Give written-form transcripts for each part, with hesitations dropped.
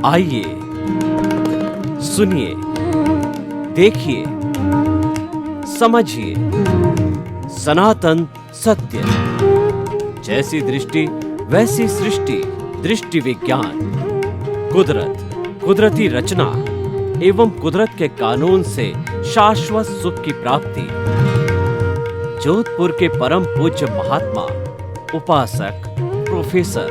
आइए, सुनिए, देखिए, समझिए सनातन सत्य। जैसी दृष्टि वैसी सृष्टि, दृष्टि विज्ञान। कुदरत, कुदरती रचना एवं कुदरत के कानून से शाश्वत सुख की प्राप्ति। जोधपुर के परम पूज्य महात्मा उपासक प्रोफेसर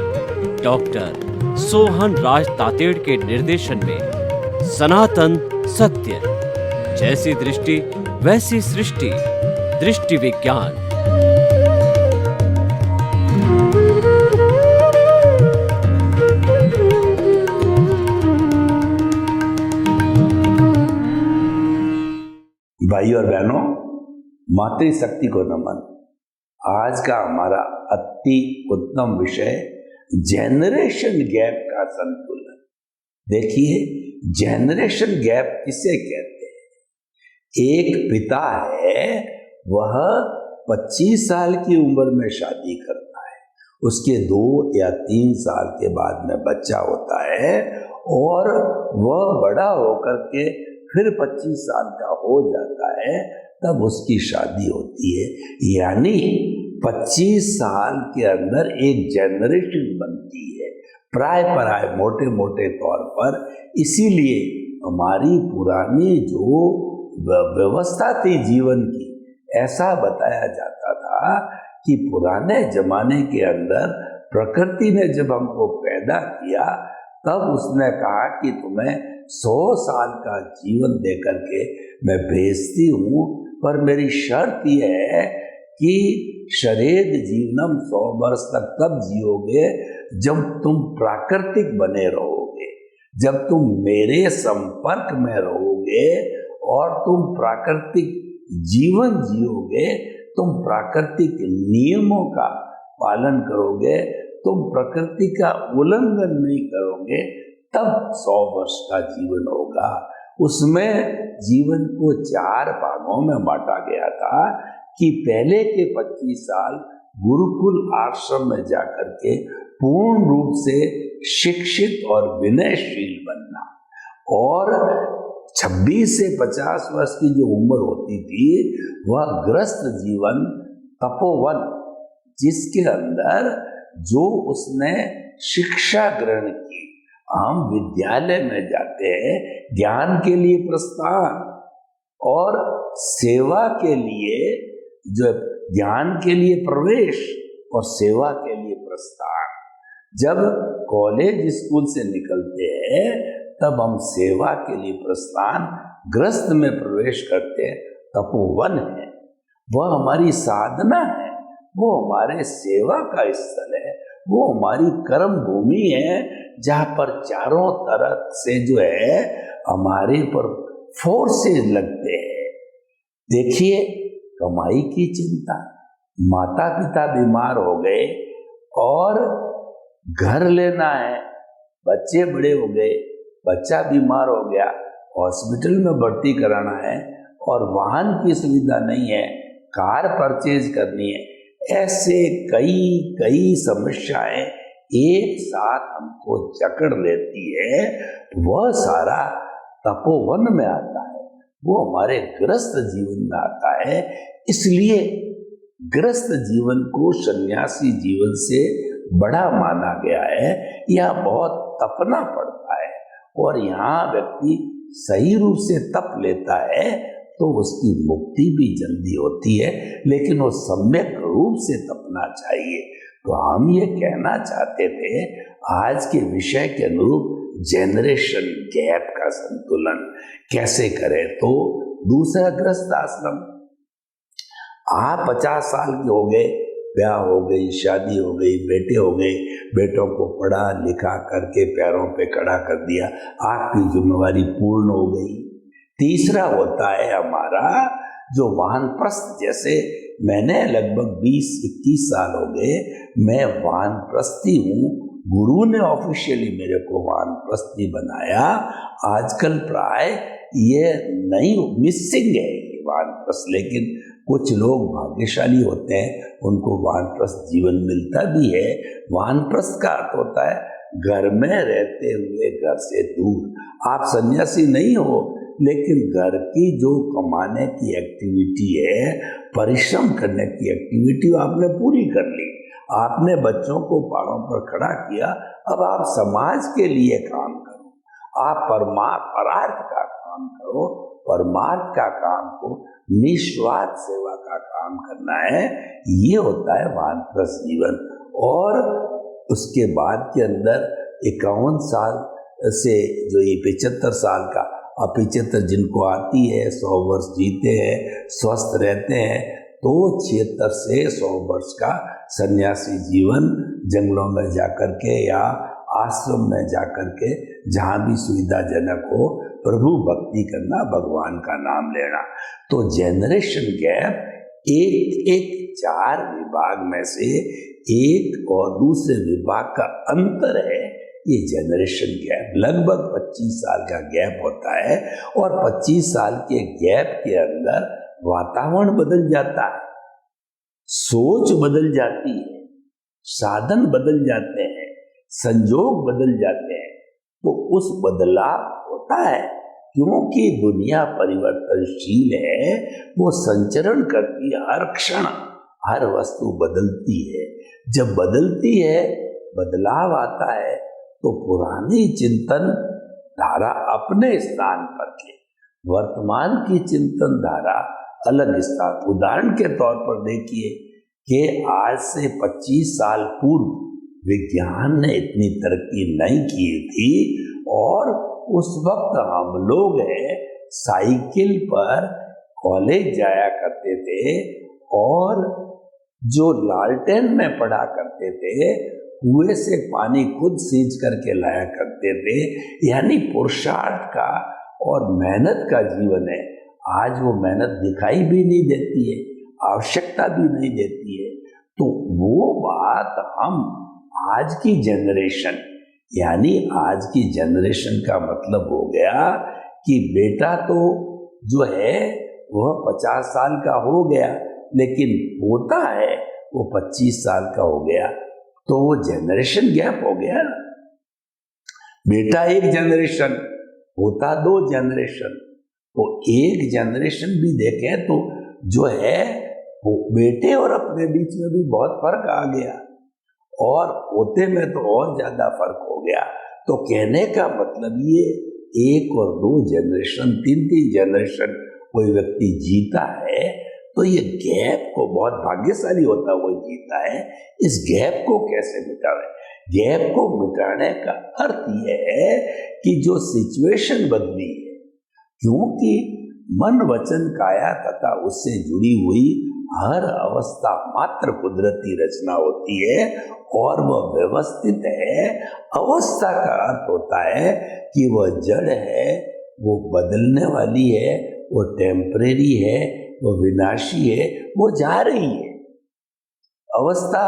डॉक्टर सोहन राज तातेड़ के निर्देशन में सनातन सत्य। जैसी दृष्टि वैसी सृष्टि, दृष्टि विज्ञान। भाइयों और बहनों, मातृशक्ति को नमन। आज का हमारा अति उत्तम विषय जेनरेशन गैप का संतुलन। देखिए, जेनरेशन गैप किसे कहते हैं? एक पिता है, वह 25 साल की उम्र में शादी करता है, उसके 2 या 3 साल के बाद में बच्चा होता है और वह बड़ा होकर के फिर 25 साल का हो जाता है, तब उसकी शादी होती है। यानी 25 साल के अंदर एक जनरेशन बनती है, प्राय मोटे मोटे तौर पर। इसीलिए हमारी पुरानी जो व्यवस्था थी जीवन की, ऐसा बताया जाता था कि पुराने जमाने के अंदर प्रकृति ने जब हमको पैदा किया, तब उसने कहा कि तुम्हें 100 साल का जीवन देकर के मैं भेजती हूँ, पर मेरी शर्त यह है कि शरीर जीवनम 100 वर्ष तक तब जियोगे जब तुम प्राकृतिक बने रहोगे, जब तुम मेरे संपर्क में रहोगे और तुम प्राकृतिक जीवन जियोगे, तुम प्राकृतिक नियमों का पालन करोगे, तुम प्रकृति का उल्लंघन नहीं करोगे, तब 100 वर्ष का जीवन होगा। उसमें जीवन को 4 भागों में बांटा गया था कि पहले के 25 साल गुरुकुल आश्रम में जाकर के पूर्ण रूप से शिक्षित और विनयशील बनना, और 26 से 50 वर्ष की जो उम्र होती थी वह गृहस्थ जीवन, तपोवन, जिसके अंदर जो उसने शिक्षा ग्रहण की। हम विद्यालय में जाते हैं ज्ञान के लिए प्रस्थान और सेवा के लिए, जो ज्ञान के लिए प्रवेश और सेवा के लिए प्रस्थान। जब कॉलेज स्कूल से निकलते हैं तब हम सेवा के लिए प्रस्थान, गृहस्थ में प्रवेश करते हैं, तपोवन है, वह हमारी साधना है, वो हमारे सेवा का स्थल है, वो हमारी कर्म भूमि है, जहाँ पर चारों तरफ से जो है हमारे पर फोर्सेस लगते हैं। देखिए, कमाई की चिंता, माता पिता बीमार हो गए और घर लेना है, बच्चे बड़े हो गए, बच्चा बीमार हो गया, हॉस्पिटल में भर्ती कराना है और वाहन की सुविधा नहीं है, कार परचेज करनी है, ऐसे कई समस्याएं एक साथ हमको जकड़ लेती है। वह सारा तपोवन में आता है, वो हमारे गृहस्थ जीवन में आता है। इसलिए गृहस्थ जीवन को सन्यासी जीवन से बड़ा माना गया है। यह बहुत तपना पड़ता है और यहाँ व्यक्ति सही रूप से तप लेता है तो उसकी मुक्ति भी जल्दी होती है, लेकिन वो सम्यक रूप से तपना चाहिए। तो हम ये कहना चाहते थे आज के विषय के अनुरूप जेनरेशन गैप का संतुलन कैसे करें। तो दूसरा गृहस्थ आश्रम, आप 50 साल के हो गए, ब्याह हो गई, शादी हो गई, बेटे हो गए, बेटों को पढ़ा लिखा करके पैरों पे खड़ा कर दिया, आपकी जिम्मेवारी पूर्ण हो गई। तीसरा होता है हमारा जो वानप्रस्थ, जैसे मैंने लगभग 20-21 साल हो गए मैं वानप्रस्थी हूँ, गुरु ने ऑफिशियली मेरे को वानप्रस्थी बनाया। आजकल प्राय ये नहीं, मिसिंग है ये वानप्रस्थ, लेकिन कुछ लोग भाग्यशाली होते हैं, उनको वानप्रस्थ जीवन मिलता भी है। वानप्रस्थ का अर्थ होता है घर में रहते हुए घर से दूर। आप सन्यासी नहीं हो, लेकिन घर की जो कमाने की एक्टिविटी है, परिश्रम करने की एक्टिविटी आपने पूरी कर ली। आपने बच्चों को पहाड़ों पर खड़ा किया, अब आप समाज के लिए काम करो, आप परार्थ का काम करो। परमार्थ का काम को निस्वार्थ सेवा का काम करना है, ये होता है वानप्रस्थ जीवन। और उसके बाद के अंदर 51 साल से जो ये 75 साल का, अब 75 जिनको आती है 100 वर्ष जीते हैं, स्वस्थ रहते हैं, तो 76 से 100 वर्ष का सन्यासी जीवन जंगलों में जाकर के या आश्रम में जाकर के जहाँ भी सुविधाजनक हो प्रभु भक्ति करना, भगवान का नाम लेना। तो जनरेशन गैप एक 4 विभाग में से एक और दूसरे विभाग का अंतर है, ये जनरेशन गैप। लगभग 25 साल का गैप होता है और 25 साल के गैप के अंदर वातावरण बदल जाता है, सोच बदल जाती है, साधन बदल जाते हैं, संजोग बदल जाते हैं। तो उस बदलाव होता है क्योंकि दुनिया परिवर्तनशील है, वो संचरण करती है, हर क्षण हर वस्तु बदलती है। जब बदलती है, बदलाव आता है, तो पुरानी चिंतन धारा अपने स्थान पर के वर्तमान की चिंतन धारा अलग स्थान। उदाहरण के तौर पर देखिए कि आज से 25 साल पूर्व विज्ञान ने इतनी तरक्की नहीं की थी और उस वक्त हम लोग साइकिल पर कॉलेज जाया करते थे और जो लालटेन में पढ़ा करते थे, कुएं से पानी खुद सींच करके लाया करते थे। यानी पुरुषार्थ का और मेहनत का जीवन है। आज वो मेहनत दिखाई भी नहीं देती है, आवश्यकता भी नहीं देती है। तो वो बात हम आज की जनरेशन, यानी आज की जनरेशन का मतलब हो गया कि बेटा तो जो है वह 50 साल का हो गया, लेकिन पोता है वो 25 साल का हो गया, तो वो जनरेशन गैप हो गया ना। बेटा एक जनरेशन, पोता 2 जनरेशन। तो एक जनरेशन भी देखें तो जो है वो बेटे और अपने बीच में भी बहुत फर्क आ गया और पोते में तो और ज्यादा फर्क हो गया। तो कहने का मतलब ये 1 और 2 जनरेशन, 3 जनरेशन कोई व्यक्ति जीता है, तो ये गैप को बहुत भाग्यशाली होता वो जीता है। इस गैप को कैसे मिटावे? गैप को मिटाने का अर्थ यह है कि जो सिचुएशन बदली है, क्योंकि मन वचन काया तथा उससे जुड़ी हुई हर अवस्था मात्र कुदरती रचना होती है और वह व्यवस्थित है। अवस्था का अर्थ होता है कि वह जड़ है, वो बदलने वाली है, वो टेम्परेरी है, वो विनाशी है, वो जा रही है। अवस्था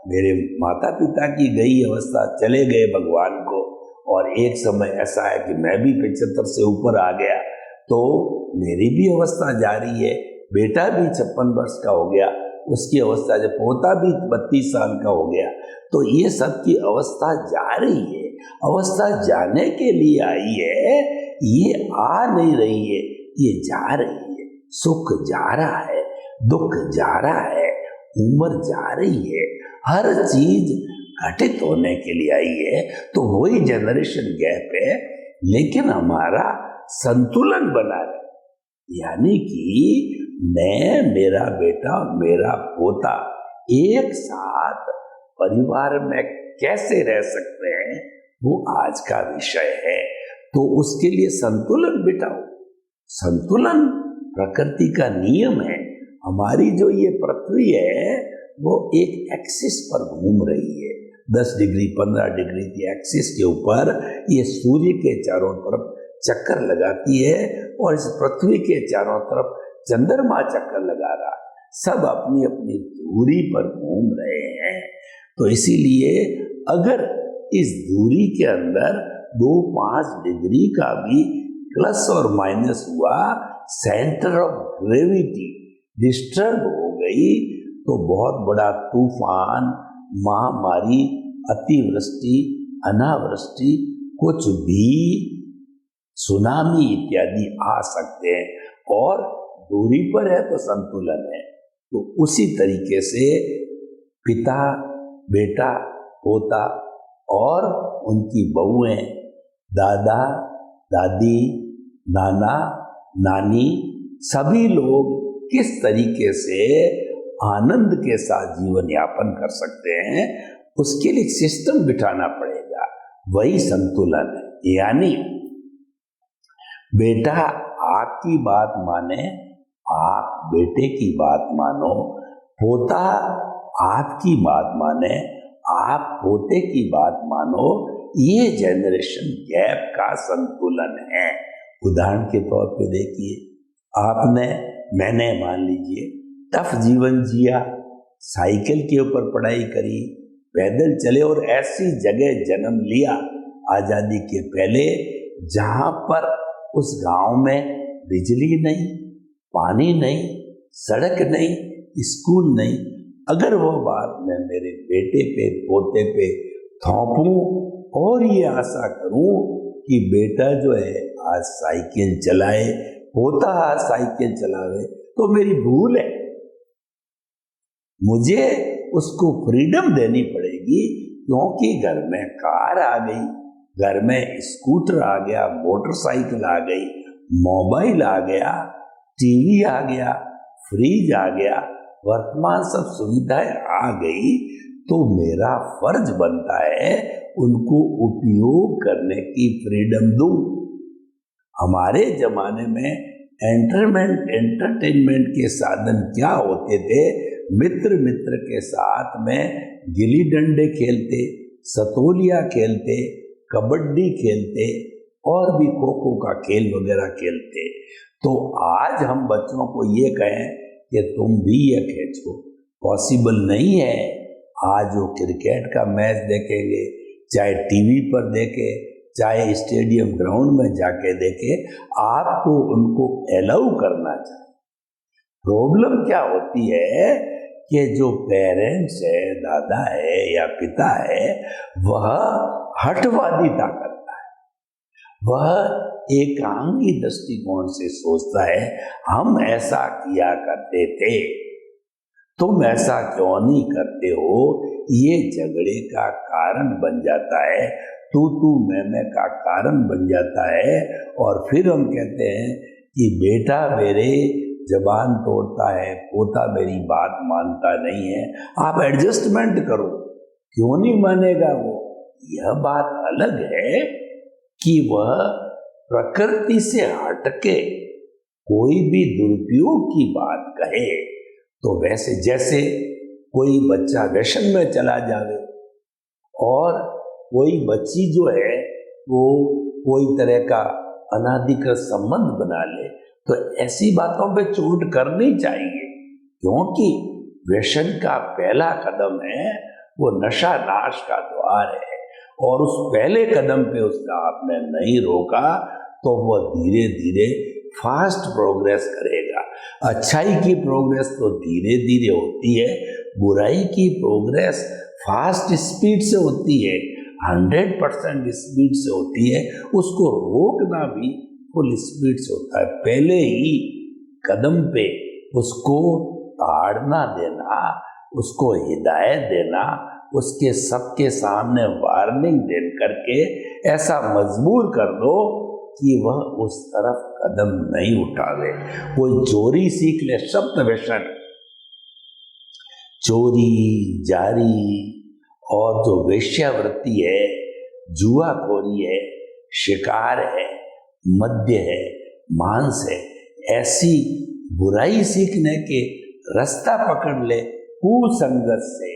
मेरे माता पिता की गई अवस्था, चले गए भगवान को, और एक समय ऐसा है कि मैं भी 75 से ऊपर आ गया, तो मेरी भी अवस्था जा रही है। बेटा भी 56 वर्ष का हो गया, उसकी अवस्था, जब पोता भी 32 साल का हो गया, तो ये सब की अवस्था जा रही है। अवस्था जाने के लिए आई है, ये आ नहीं रही है, ये जा रही है। सुख जा रहा है, दुख जा रहा है, उम्र जा रही है, हर चीज घटित होने के लिए आई है। तो वही जनरेशन गैप है, लेकिन हमारा संतुलन बना रहे, यानी कि मैं, मेरा बेटा, मेरा पोता एक साथ परिवार में कैसे रह सकते हैं, वो आज का विषय है। तो उसके लिए संतुलन बिठाओ। संतुलन प्रकृति का नियम है। हमारी जो ये पृथ्वी है वो एक एक्सिस पर घूम रही है, 10 डिग्री 15 डिग्री की एक्सिस के ऊपर ये सूर्य के चारों तरफ चक्कर लगाती है और इस पृथ्वी के चारों तरफ चंद्रमा चक्कर लगा रहा है। सब अपनी अपनी दूरी पर घूम रहे हैं। तो इसीलिए अगर इस दूरी के अंदर 2-5 डिग्री का भी प्लस और माइनस हुआ, सेंटर ऑफ ग्रेविटी डिस्टर्ब हो गई, तो बहुत बड़ा तूफान, महामारी, अतिवृष्टि अनावृष्टि, कुछ भी सुनामी इत्यादि आ सकते हैं, और दूरी पर है तो संतुलन है। तो उसी तरीके से पिता, बेटा, पोता और उनकी बहुएं, दादा, दादी, नाना, नानी, सभी लोग किस तरीके से आनंद के साथ जीवन यापन कर सकते हैं, उसके लिए सिस्टम बिठाना पड़ेगा। वही संतुलन है। यानी बेटा आपकी बात माने, आप बेटे की बात मानो, पोता आपकी बात माने, आप पोते की बात मानो। ये जनरेशन गैप का संतुलन है। उदाहरण के तौर पे देखिए, मैंने मान लीजिए टफ जीवन जिया, साइकिल के ऊपर पढ़ाई करी, पैदल चले और ऐसी जगह जन्म लिया आजादी के पहले जहां पर उस गांव में बिजली नहीं, पानी नहीं, सड़क नहीं, स्कूल नहीं। अगर वो बात मैं मेरे बेटे पे, पोते पे थोपूं और ये आशा करूं कि बेटा जो है आज साइकिल चलाए, पोता आज साइकिल चलावे, तो मेरी भूल है। मुझे उसको फ्रीडम देनी पड़ेगी, क्योंकि घर में कार आ गई, घर में स्कूटर आ गया, मोटरसाइकिल आ गई, मोबाइल आ गया, टीवी आ गया, फ्रिज आ गया, वर्तमान सब सुविधाएं आ गई। तो मेरा फर्ज बनता है उनको उपयोग करने की फ्रीडम दूं। हमारे जमाने में एंटरटेनमेंट के साधन क्या होते थे? मित्र के साथ में गिल्ली डंडे खेलते, सतोलिया खेलते, कबड्डी खेलते और भी खो खो का खेल वगैरह खेलते। तो आज हम बच्चों को ये कहें कि तुम भी ये खेलो, पॉसिबल नहीं है। आज वो क्रिकेट का मैच देखेंगे, चाहे टीवी पर देखे, चाहे स्टेडियम ग्राउंड में जाके देखे, आपको उनको अलाउ करना चाहिए। प्रॉब्लम क्या होती है कि जो पेरेंट्स है, दादा है या पिता है, वह हठवादिता करता है, वह एकांगी दृष्टिकोण से सोचता है हम ऐसा किया करते थे, तुम ऐसा क्यों नहीं करते हो। ये झगड़े का कारण बन जाता है, तू मैं का कारण बन जाता है। और फिर हम कहते हैं कि बेटा मेरे जबान तोड़ता है, पोता मेरी बात मानता नहीं है, आप एडजस्टमेंट करो। क्यों नहीं मानेगा वो? यह बात अलग है कि वह प्रकृति से हटके कोई भी दुरुपयोग की बात कहे। तो वैसे जैसे कोई बच्चा व्यसन में चला जावे और कोई बच्ची जो है वो कोई तरह का अनाधिकृत संबंध बना ले, तो ऐसी बातों पे चोट करनी चाहिए, क्योंकि व्यसन का पहला कदम है वो नशा नाश का द्वार है। और उस पहले कदम पे उसका आपने नहीं रोका तो वह धीरे धीरे फास्ट प्रोग्रेस करेगा। अच्छाई की प्रोग्रेस तो धीरे धीरे होती है, बुराई की प्रोग्रेस फास्ट स्पीड से होती है, 100% स्पीड से होती है। उसको रोकना भी फुल स्पीड से होता है। पहले ही कदम पे उसको ताड़ना देना, उसको हिदायत देना, उसके सबके सामने वार्निंग दे करके ऐसा मजबूर कर दो कि वह उस तरफ कदम नहीं उठावे। कोई चोरी सीख ले, शब्द व्यसन, चोरी, जारी और जो वेश्यावृत्ति है, जुआखोरी है, शिकार है, मद्य है, मांस है, ऐसी बुराई सीखने के रास्ता पकड़ ले कुसंगत से,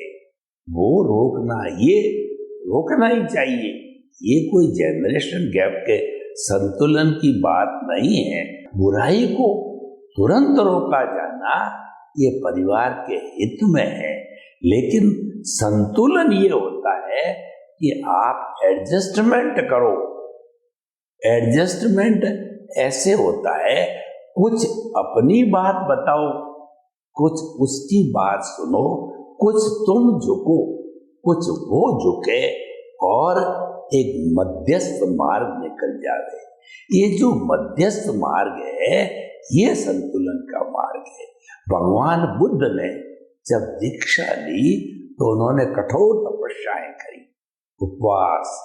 वो ये रोकना ही चाहिए। ये कोई जनरेशन गैप के संतुलन की बात नहीं है। बुराई को तुरंत रोका जाना ये परिवार के हित में है, लेकिन संतुलन ये होता है कि आप एडजस्टमेंट करो। एडजस्टमेंट ऐसे होता है, कुछ अपनी बात बताओ, कुछ उसकी बात सुनो, कुछ तुम झुको, कुछ वो झुके, और एक मध्यस्थ मार्ग निकल जावे। ये जो मध्यस्थ मार्ग है ये संतुलन का मार्ग है। भगवान बुद्ध ने जब दीक्षा ली तो उन्होंने कठोर तपस्याएं करी, उपवास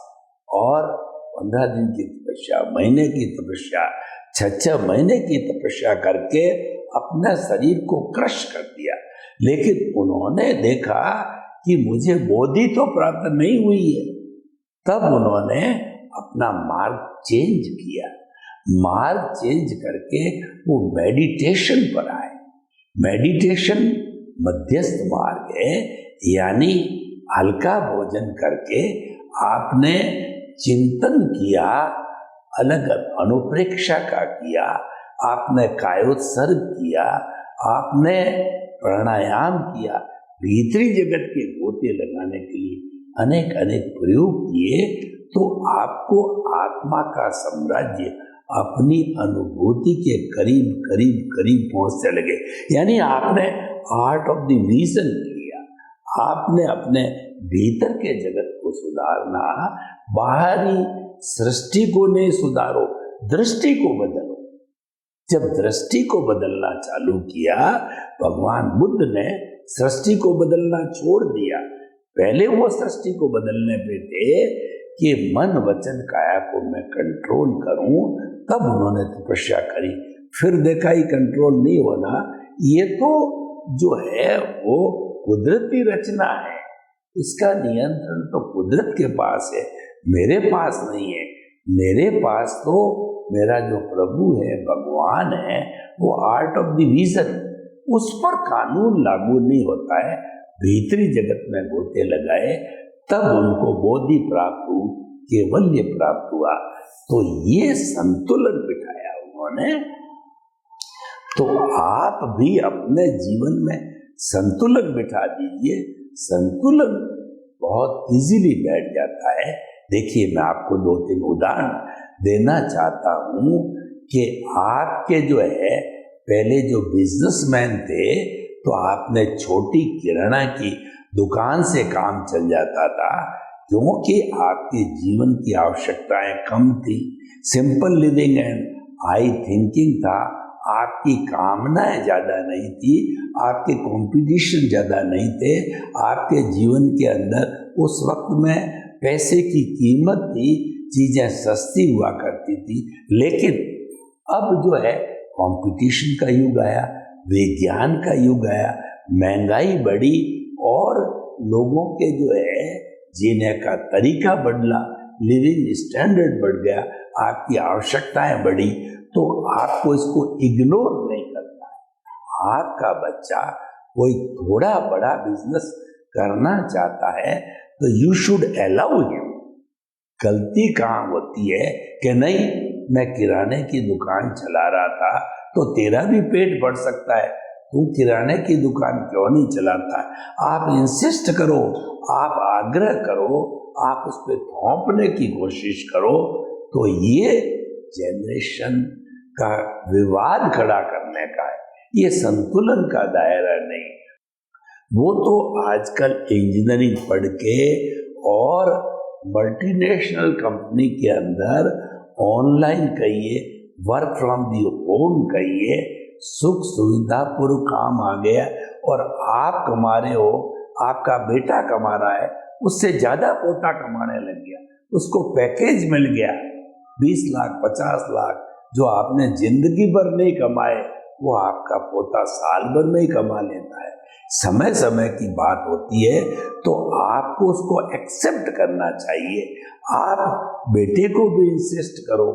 और 15 दिन की तपस्या, महीने की तपस्या, 6 महीने की तपस्या करके अपने शरीर को क्रश कर दिया। लेकिन उन्होंने देखा कि मुझे बोधि तो प्राप्त नहीं हुई है। तब उन्होंने अपना मार्ग चेंज किया। मार्ग चेंज करके वो मेडिटेशन पर आए। मेडिटेशन मध्यस्थ मार्ग है, यानी हल्का भोजन करके आपने चिंतन किया, अलग अनुप्रेक्षा का किया, आपने कायोत्सर्ग किया, आपने प्राणायाम किया, भीतरी जगत के गोते लगाने के लिए अनेक अनेक प्रयोग किए, तो आपको आत्मा का साम्राज्य अपनी अनुभूति के करीब करीब करीब पहुंचने लगे। यानी आपने आर्ट ऑफ द विजन किया, आपने अपने भीतर के जगत को सुधारना, बाहरी सृष्टि को नहीं सुधारो, दृष्टि को बदलो। जब दृष्टि को बदलना चालू किया, भगवान बुद्ध ने सृष्टि को बदलना छोड़ दिया। पहले वो सृष्टि को बदलने पे थे कि मन वचन काया को मैं कंट्रोल करूं, तब उन्होंने तपस्या करी। फिर देखा ही कंट्रोल नहीं होना, ये तो जो है वो कुदरती रचना है, इसका नियंत्रण तो कुदरत के पास है, मेरे पास नहीं है। मेरे पास तो मेरा जो प्रभु है, भगवान है, वो आर्ट ऑफ द विजन, उस पर कानून लागू नहीं होता है। भीतरी जगत में गोते लगाए, तब उनको बोधि प्राप्त हुई, केवल्य प्राप्त हुआ। तो ये संतुलन बिठाया उन्होंने। तो आप भी अपने जीवन में संतुलन बिठा दीजिए, संतुलन बहुत इजीली बैठ जाता है। देखिए, मैं आपको 2-3 उदाहरण देना चाहता हूँ कि आपके जो है पहले जो बिजनेसमैन थे, तो आपने छोटी किराना की दुकान से काम चल जाता था, क्योंकि आपके जीवन की आवश्यकताएं कम थी, simple living and high thinking था, आपकी कामनाएं ज़्यादा नहीं थी, आपके कंपटीशन ज़्यादा नहीं थे, आपके जीवन के अंदर उस वक्त में पैसे की कीमत थी, चीज़ें सस्ती हुआ करती थी। लेकिन अब जो है कंपटीशन का युग आया, विज्ञान का युग आया, महंगाई बढ़ी और लोगों के जो है जीने का तरीका बदला, लिविंग स्टैंडर्ड बढ़ गया, आपकी आवश्यकताएं बढ़ी, तो आपको इसको इग्नोर नहीं करना है। आपका बच्चा कोई थोड़ा बड़ा बिजनेस करना चाहता है तो यू शुड अलाउ हिम। गलती कहाँ होती है कि नहीं, मैं किराने की दुकान चला रहा था तो तेरा भी पेट बढ़ सकता है, तू किराने की दुकान क्यों नहीं चलाता है। आप इंसिस्ट करो, आप आग्रह करो, आप उस पर थोपने की कोशिश करो, तो ये जनरेशन का विवाद खड़ा करने का है, ये संतुलन का दायरा नहीं। वो तो आजकल इंजीनियरिंग पढ़ के और मल्टीनेशनल कंपनी के अंदर ऑनलाइन कहिए, वर्क फ्रॉम दी होम कहिए, सुख सुविधा पूर्व काम आ गया और आप कमा रहे हो, आपका बेटा कमा रहा है, उससे ज़्यादा पोता कमाने लग गया, उसको पैकेज मिल गया 20 लाख 50 लाख, जो आपने जिंदगी भर नहीं कमाए वो आपका पोता साल भर में ही कमा लेता है। समय समय की बात होती है, तो आपको उसको एक्सेप्ट करना चाहिए। आप बेटे को भी इंसिस्ट करो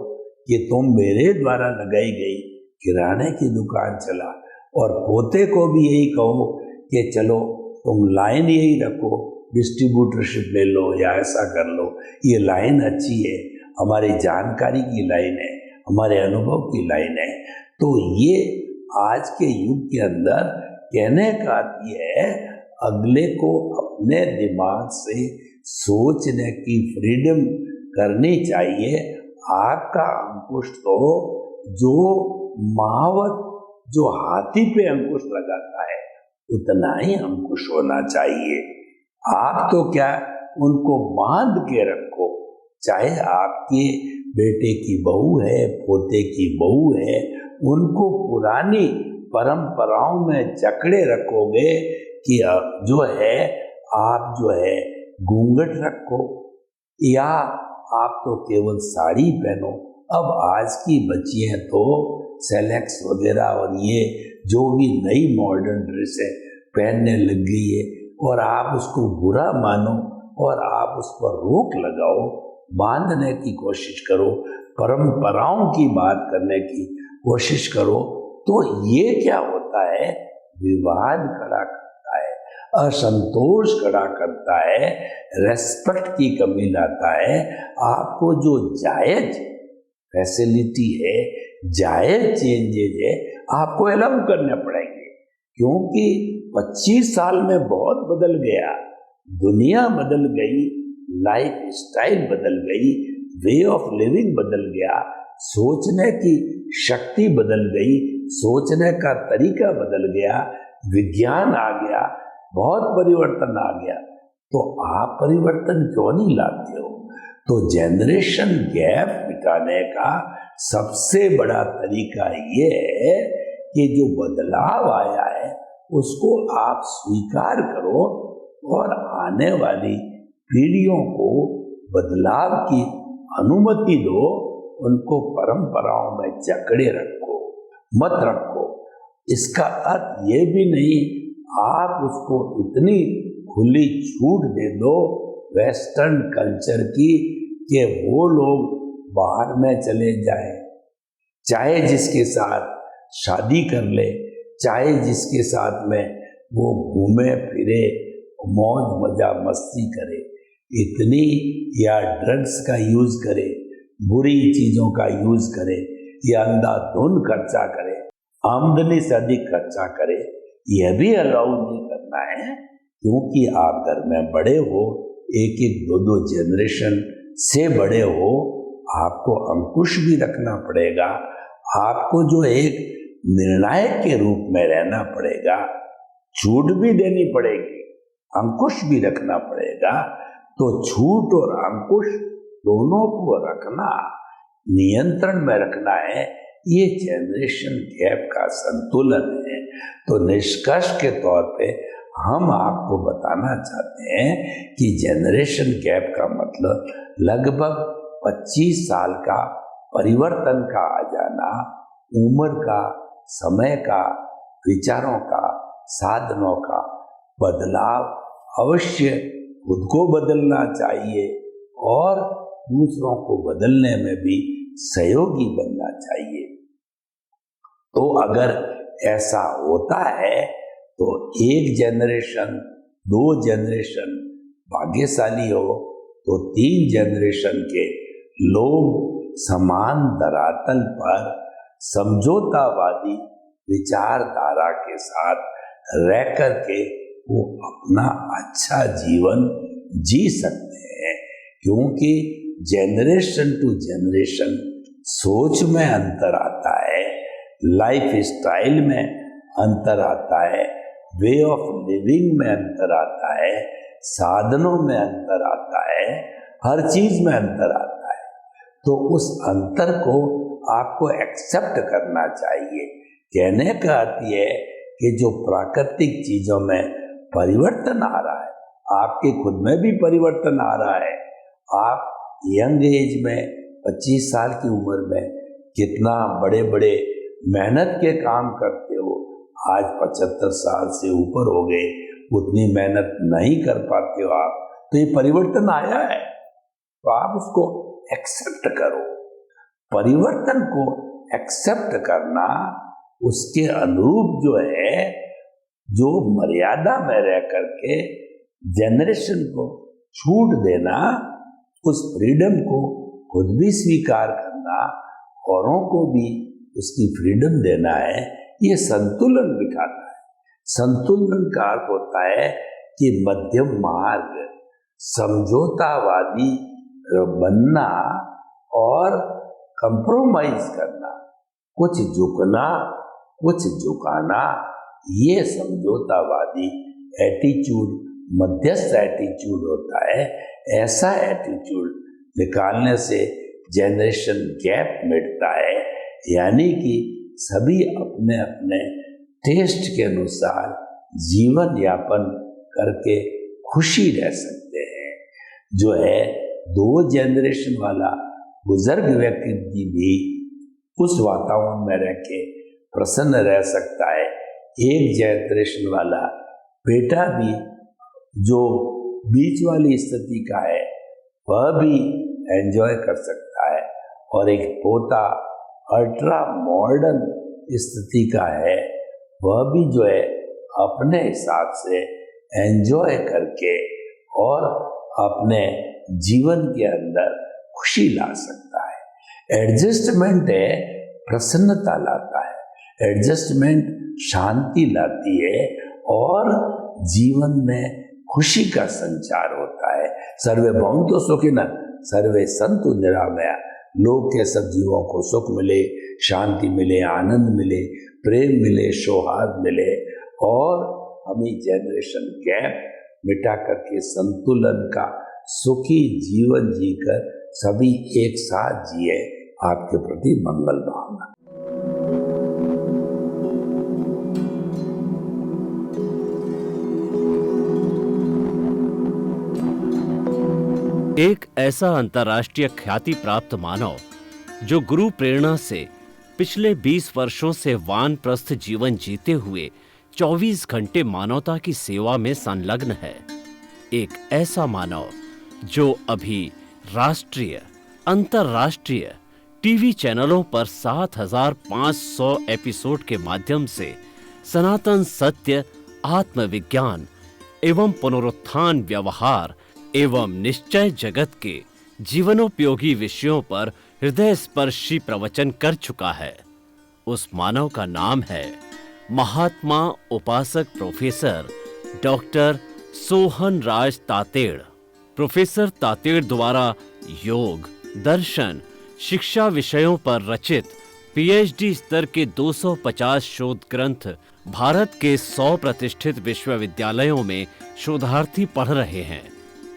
कि तुम मेरे द्वारा लगाई गई किराने की दुकान चला, और पोते को भी यही कहो कि चलो तुम लाइन यही रखो, डिस्ट्रीब्यूटरशिप ले लो या ऐसा कर लो, ये लाइन अच्छी है, हमारी जानकारी की लाइन है, हमारे अनुभव की लाइन है। तो ये आज के युग के अंदर कहने का ये है, अगले को अपने दिमाग से सोचने की फ्रीडम करनी चाहिए। आपका अंकुश तो जो महावत जो हाथी पे अंकुश लगाता है उतना ही अंकुश होना चाहिए। आप तो क्या उनको बांध के रखो, चाहे आपके बेटे की बहू है, पोते की बहू है, उनको पुरानी परंपराओं में जकड़े रखोगे कि जो है आप जो है घूंघट रखो या आप तो केवल साड़ी पहनो। अब आज की बच्चियां तो सेलेक्स वगैरह और ये जो भी नई मॉडर्न ड्रेसें पहनने लग गई है और आप उसको बुरा मानो और आप उस पर रोक लगाओ, बांधने की कोशिश करो, परंपराओं की बात करने की कोशिश करो, तो ये क्या होता है, विवाद खड़ा करता है, असंतोष खड़ा करता है, रेस्पेक्ट की कमी लाता है। आपको जो जायज फैसिलिटी है, जायज चेंजेज है, आपको अलाउ करने पड़ेंगे, क्योंकि 25 साल में बहुत बदल गया, दुनिया बदल गई, लाइफ स्टाइल बदल गई, वे ऑफ लिविंग बदल गया, सोचने की शक्ति बदल गई, सोचने का तरीका बदल गया, विज्ञान आ गया, बहुत परिवर्तन आ गया। तो आप परिवर्तन क्यों नहीं लाते हो? तो जनरेशन गैप मिटाने का सबसे बड़ा तरीका ये है कि जो बदलाव आया है उसको आप स्वीकार करो और आने वाली पीढ़ियों को बदलाव की अनुमति दो, उनको परंपराओं में जकड़े रखो, मत रखो। इसका अर्थ ये भी नहीं आप उसको इतनी खुली छूट दे दो वेस्टर्न कल्चर की कि वो लोग बाहर में चले जाए, चाहे जिसके साथ शादी कर ले, चाहे जिसके साथ में वो घूमे फिरे, मौज मजा मस्ती करे, इतनी या ड्रग्स का यूज करे, बुरी चीजों का यूज करे या अंधाधुंध खर्चा करे, आमदनी से अधिक खर्चा करे, यह भी अलाउ नहीं करना है। क्योंकि आप घर में बड़े हो, एक एक दो दो जनरेशन से बड़े हो, आपको अंकुश भी रखना पड़ेगा, आपको जो एक निर्णायक के रूप में रहना पड़ेगा, छूट भी देनी पड़ेगी, अंकुश भी रखना पड़ेगा। तो छूट और अंकुश दोनों को रखना, नियंत्रण में रखना है, ये जनरेशन गैप का संतुलन है। तो निष्कर्ष के तौर पे हम आपको बताना चाहते हैं कि जनरेशन गैप का मतलब लगभग 25 साल का परिवर्तन का आ जाना, उम्र का, समय का, विचारों का, साधनों का बदलाव। अवश्य खुद को बदलना चाहिए और दूसरों को बदलने में भी सहयोगी बनना चाहिए। तो अगर ऐसा होता है तो एक जनरेशन, 2 जनरेशन भाग्यशाली हो तो 3 जनरेशन के लोग समान धरातल पर समझौतावादी विचारधारा के साथ रह करके वो अपना अच्छा जीवन जी सकते हैं। क्योंकि जनरेशन टू जनरेशन सोच में अंतर आता है, लाइफ स्टाइल में अंतर आता है, वे ऑफ लिविंग में अंतर आता है, साधनों में अंतर आता है, हर चीज में अंतर आता है। तो उस अंतर को आपको एक्सेप्ट करना चाहिए। कहने का अर्थ यह है कि जो प्राकृतिक चीजों में परिवर्तन आ रहा है, आपके खुद में भी परिवर्तन आ रहा है। आप यंग एज में 25 साल की उम्र में कितना बड़े बड़े मेहनत के काम करते हो, आज 75 साल से ऊपर हो गए, उतनी मेहनत नहीं कर पाते हो आप, तो ये परिवर्तन आया है, तो आप उसको एक्सेप्ट करो। परिवर्तन को एक्सेप्ट करना, उसके अनुरूप जो है, जो मर्यादा में रह करके जनरेशन को छूट देना, उस फ्रीडम को खुद भी स्वीकार करना, औरों को भी उसकी फ्रीडम देना है, ये संतुलन बिठाता है। संतुलन का अर्थ होता है कि मध्यम मार्ग, समझौतावादी बनना और कंप्रोमाइज करना, कुछ झुकना, कुछ झुकाना, ये समझौतावादी एटीट्यूड, मध्यस्थ एटीट्यूड होता है। ऐसा एटीट्यूड निकालने से जनरेशन गैप मिटता है, यानी कि सभी अपने अपने टेस्ट के अनुसार जीवन यापन करके खुशी रह सकते हैं। जो है 2 जनरेशन वाला बुजुर्ग व्यक्ति भी उस वातावरण में रह के प्रसन्न रह सकता है। 1 जनरेशन वाला बेटा भी जो बीच वाली स्थिति का है वह भी एंजॉय कर सकता है, और एक पोता अल्ट्रा मॉडर्न स्थिति का है वह भी जो है अपने हिसाब से एंजॉय करके और अपने जीवन के अंदर खुशी ला सकता है। एडजस्टमेंट है प्रसन्नता लाता है, एडजस्टमेंट शांति लाती है और जीवन में खुशी का संचार होता है। सर्वे भवन्तु सुखिनः सर्वे सन्तु निरामया। लोक के सब जीवों को सुख मिले, शांति मिले, आनंद मिले, प्रेम मिले, सौहार्द मिले, और हमें जनरेशन गैप मिटा करके संतुलन का सुखी जीवन जीकर सभी एक साथ जिए। आपके प्रति मंगल भावना। एक ऐसा अंतर्राष्ट्रीय ख्याति प्राप्त मानव जो गुरु प्रेरणा से पिछले 20 वर्षों से वानप्रस्थ जीवन जीते हुए 24 घंटे मानवता की सेवा में संलग्न है। एक ऐसा मानव जो अभी राष्ट्रीय, अंतर्राष्ट्रीय टीवी चैनलों पर 7,500 एपिसोड के माध्यम से सनातन सत्य, आत्मविज्ञान एवं पुनरुत्थान, व्यवहार एवं निश्चय जगत के जीवनोपयोगी विषयों पर हृदय स्पर्शी प्रवचन कर चुका है। उस मानव का नाम है महात्मा उपासक प्रोफेसर डॉक्टर सोहन राज तातेड़। प्रोफेसर तातेड़ द्वारा योग, दर्शन, शिक्षा विषयों पर रचित पीएचडी स्तर के 250 शोध ग्रंथ भारत के 100 प्रतिष्ठित विश्वविद्यालयों में शोधार्थी पढ़ रहे हैं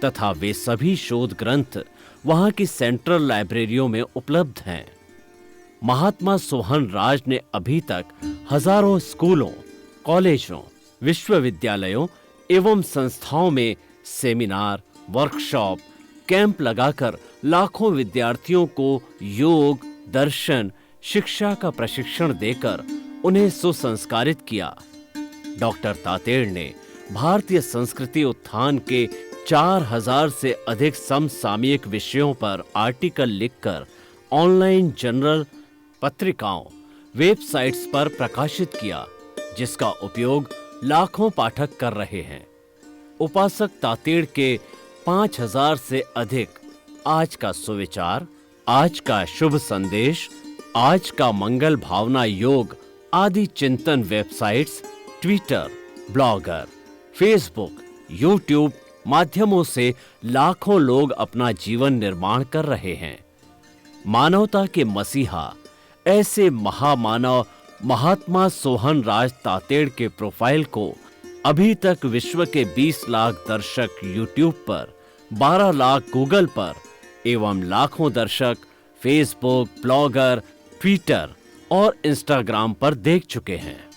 तथा वे सभी शोध ग्रंथ वहां की सेंट्रल लाइब्रेरियों में उपलब्ध हैं। महात्मा सोहन राज ने अभी तक हजारों स्कूलों, कॉलेजों, विश्वविद्यालयों एवं संस्थाओं में सेमिनार, वर्कशॉप, कैंप लगाकर लाखों विद्यार्थियों को योग, दर्शन, शिक्षा का प्रशिक्षण देकर उन्हें सुसंस्कारित किया। डॉक्टर तातेड़ ने भारतीय संस्कृति उत्थान के 4000 से अधिक समसामयिक विषयों पर आर्टिकल लिखकर ऑनलाइन जर्नल, पत्रिकाओं, वेबसाइट्स पर प्रकाशित किया, जिसका उपयोग लाखों पाठक कर रहे हैं। उपासक तातेड़ के 5000 से अधिक आज का सुविचार, आज का शुभ संदेश, आज का मंगल भावना योग आदि चिंतन websites, Twitter, blogger, Facebook, YouTube माध्यमों से लाखों लोग अपना जीवन निर्माण कर रहे हैं। मानवता के मसीहा ऐसे महामानव महात्मा सोहन राज तातेड़ के प्रोफाइल को अभी तक विश्व के 20 लाख दर्शक यूट्यूब पर, 12 लाख गूगल पर एवं लाखों दर्शक फेसबुक, ब्लॉगर, ट्विटर और इंस्टाग्राम पर देख चुके हैं।